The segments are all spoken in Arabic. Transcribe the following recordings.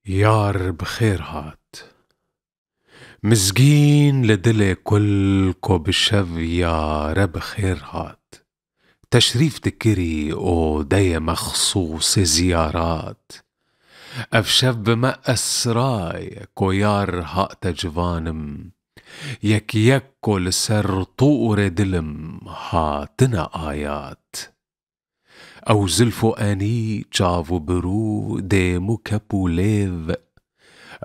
يار بخير هات مزگین لدل كل كو بشف يار بخير هات تشريف تكري او دي مخصوص زيارات افشف بما اسراي كو يار هات جوانم يكو لسر طور دلم هاتنا آيات او زلفو اني جافو برو دي مكبو ليف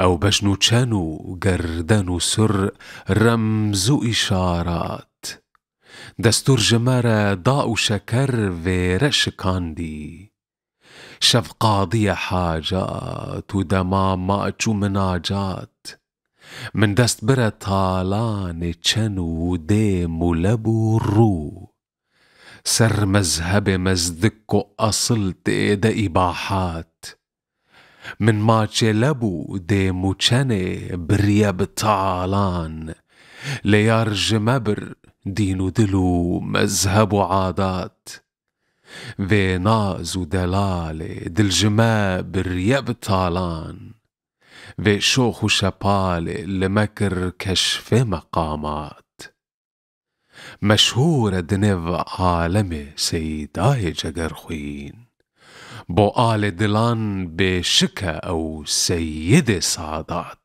أو بشنو تشانو قردانو سر رمزو إشارات دستور جمارة ضاء شكر في رشكاندي شف قاضية حاجات ودما ماجو مناجات من دست برا طالان تشانو دي ملبو رو سر مذهب مزدكو أصل تيدا إباحات من ماچه لبو دي موچنه بريا بتعالان ليارج مبر دينو دلو مذهب عادات في ناز ودلالة دلجما بريا بتعالان في شوخ شبالة لمكر كشف مقامات مشهورة دنيف عالمي سيداي جگر خوين بو آل دلان بشكا أو سيد سعادات